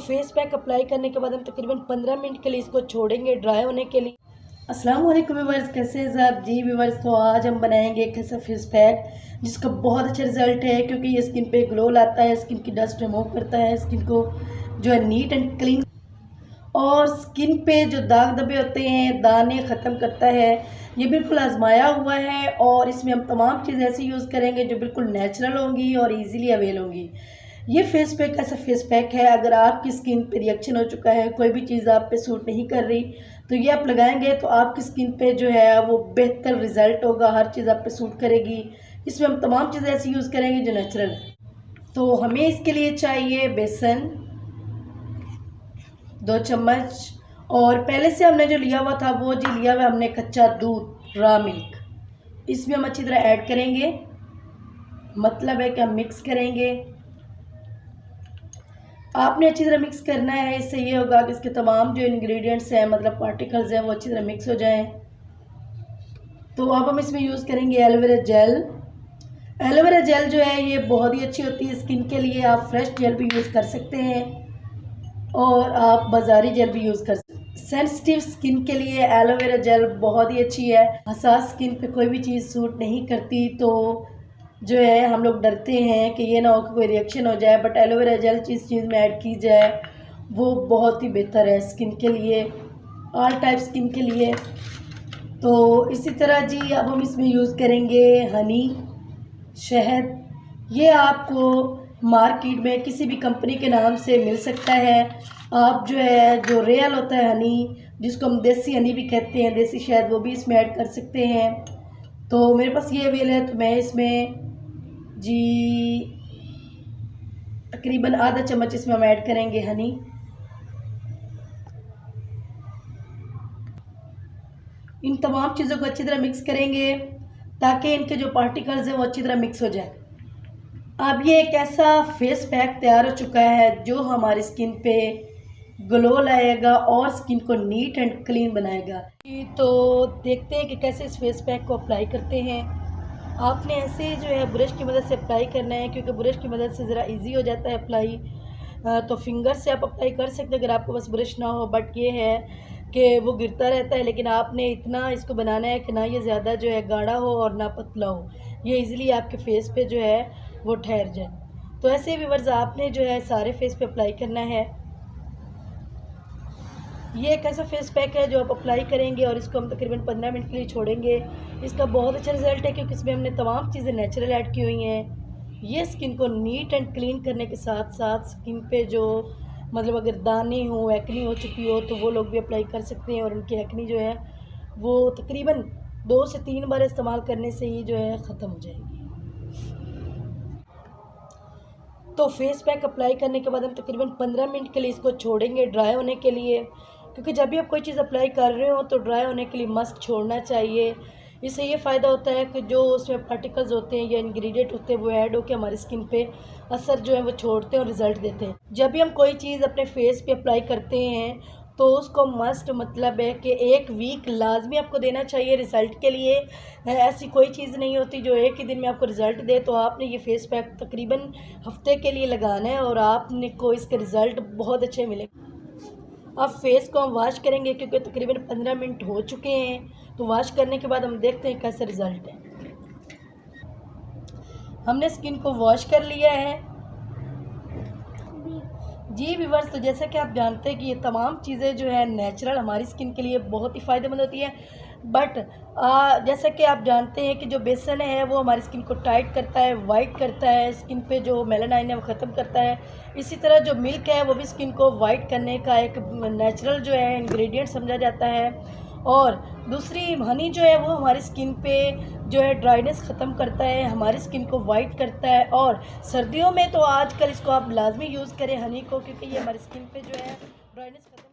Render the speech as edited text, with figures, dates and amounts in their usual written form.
Face pack apply करने के बाद हम तकरीबन 15 मिनट के लिए इसको छोड़ेंगे ड्राई होने के लिए। अस्सलाम वालेकुम व्यूअर्स, कैसे हैं आप जी व्यूअर्स। तो आज हम बनाएंगे एक ऐसा फेस पैक जिसका बहुत अच्छा रिजल्ट है, क्योंकि ये स्किन पे ग्लो लाता है, स्किन की डस्ट रिमूव करता है, स्किन को जो है नीट एंड क्लीन और स्किन पे जो दाग धब्बे होते हैं दाने ख़त्म करता है। ये बिल्कुल आजमाया हुआ है और इसमें हम तमाम चीज़ें ऐसी यूज़ करेंगे जो बिल्कुल नेचुरल होंगी और इजीली अवेल होंगी। ये फेस पैक ऐसा फेस पैक है, अगर आपकी स्किन पे रिएक्शन हो चुका है, कोई भी चीज़ आप पे सूट नहीं कर रही, तो ये आप लगाएंगे तो आपकी स्किन पे जो है वो बेहतर रिज़ल्ट होगा, हर चीज़ आप पे सूट करेगी। इसमें हम तमाम चीज़ें ऐसी यूज़ करेंगे जो नेचुरल है। तो हमें इसके लिए चाहिए बेसन 2 चम्मच, और पहले से हमने जो लिया हुआ था वो जी लिया हुआ हमने कच्चा दूध रॉ मिल्क, इसमें हम अच्छी तरह ऐड करेंगे। मतलब है कि हम मिक्स करेंगे, आपने अच्छी तरह मिक्स करना है। इससे ये होगा कि इसके तमाम जो इंग्रेडिएंट्स हैं मतलब पार्टिकल्स हैं वो अच्छी तरह मिक्स हो जाएं। तो अब हम इसमें यूज़ करेंगे एलोवेरा जेल। एलोवेरा जेल जो है ये बहुत ही अच्छी होती है स्किन के लिए। आप फ्रेश जेल भी यूज़ कर सकते हैं और आप बाज़ारी जेल भी यूज़ कर सकते हैं। सेंसिटिव स्किन के लिए एलोवेरा जेल बहुत ही अच्छी है। हसास स्किन पे कोई भी चीज़ सूट नहीं करती तो जो है हम लोग डरते हैं कि ये ना हो कि कोई रिएक्शन हो जाए, बट एलोवेरा जेल जिस चीज़ में ऐड की जाए वो बहुत ही बेहतर है स्किन के लिए, ऑल टाइप स्किन के लिए। तो इसी तरह जी अब हम इसमें यूज़ करेंगे हनी, शहद। ये आपको मार्केट में किसी भी कंपनी के नाम से मिल सकता है। आप जो है जो रियल होता है हनी, जिसको हम देसी हनी भी कहते हैं, देसी शहद, वो भी इसमें ऐड कर सकते हैं। तो मेरे पास ये अवेल है तो मैं इसमें जी तकरीबन आधा चम्मच इसमें हम ऐड करेंगे हनी। इन तमाम चीज़ों को अच्छी तरह मिक्स करेंगे ताकि इनके जो पार्टिकल्स हैं वो अच्छी तरह मिक्स हो जाए। अब ये एक ऐसा फेस पैक तैयार हो चुका है जो हमारी स्किन पे ग्लो लाएगा और स्किन को नीट एंड क्लीन बनाएगा। तो देखते हैं कि कैसे इस फेस पैक को अप्लाई करते हैं। आपने ऐसे जो है ब्रश की मदद से अप्लाई करना है, क्योंकि ब्रश की मदद से ज़रा इजी हो जाता है अप्लाई। तो फिंगर से आप अप्लाई कर सकते हैं अगर आपके पास ब्रश ना हो, बट ये है कि वो गिरता रहता है। लेकिन आपने इतना इसको बनाना है कि ना ये ज़्यादा जो है गाढ़ा हो और ना पतला हो, ये इजीली आपके फेस पे जो है वो ठहर जाए। तो ऐसे व्यूअर्स आपने जो है सारे फेस पे अप्लाई करना है। ये एक ऐसा फेस पैक है जो आप अप्लाई करेंगे और इसको हम तकरीबन 15 मिनट के लिए छोड़ेंगे। इसका बहुत अच्छा रिजल्ट है क्योंकि इसमें हमने तमाम चीज़ें नेचुरल ऐड की हुई हैं। ये स्किन को नीट एंड क्लीन करने के साथ साथ स्किन पे जो मतलब अगर दाने हो, एक्नी हो चुकी हो, तो वो लोग भी अप्लाई कर सकते हैं और उनकी एक्नी जो है वो तकरीबन 2 से 3 बार इस्तेमाल करने से ही जो है ख़त्म हो जाएगी। तो फेस पैक अप्लाई करने के बाद हम तकरीबन 15 मिनट के लिए इसको छोड़ेंगे ड्राई होने के लिए, क्योंकि जब भी आप कोई चीज़ अप्लाई कर रहे हो तो ड्राई होने के लिए मस्ट छोड़ना चाहिए। इससे ये फ़ायदा होता है कि जो उसमें पार्टिकल्स होते हैं या इंग्रेडिएंट होते हैं वो ऐड होकर हमारी स्किन पे असर जो है वो छोड़ते हैं और रिज़ल्ट देते हैं। जब भी हम कोई चीज़ अपने फेस पे अप्लाई करते हैं तो उसको मस्ट मतलब है कि 1 वीक लाजमी आपको देना चाहिए रिज़ल्ट के लिए। ऐसी कोई चीज़ नहीं होती जो एक ही दिन में आपको रिज़ल्ट दे। तो आपने ये फेस पैक तकरीबन हफ्ते के लिए लगाना है और आपने को इसके रिज़ल्ट बहुत अच्छे मिलेंगे। अब फेस को हम वॉश करेंगे क्योंकि तकरीबन 15 मिनट हो चुके हैं। तो वॉश करने के बाद हम देखते हैं कैसा रिज़ल्ट है। हमने स्किन को वॉश कर लिया है जी व्यूअर्स। तो जैसा कि आप जानते हैं कि ये तमाम चीज़ें जो है नेचुरल हमारी स्किन के लिए बहुत ही फ़ायदेमंद होती है, बट जैसा कि आप जानते हैं कि जो बेसन है वो हमारी स्किन को टाइट करता है, वाइट करता है, स्किन पे जो मेलानाइन है वो ख़त्म करता है। इसी तरह जो मिल्क है वो भी स्किन को वाइट करने का एक नेचुरल जो है इंग्रेडिएंट समझा जाता है। और दूसरी हनी जो है वो हमारी स्किन पे जो है ड्राइनेस ख़त्म करता है, हमारी स्किन को वाइट करता है। और सर्दियों में तो आजकल इसको आप लाजमी यूज़ करें हनी को, क्योंकि ये हमारी स्किन पे जो है ड्राइनेस ख़त्म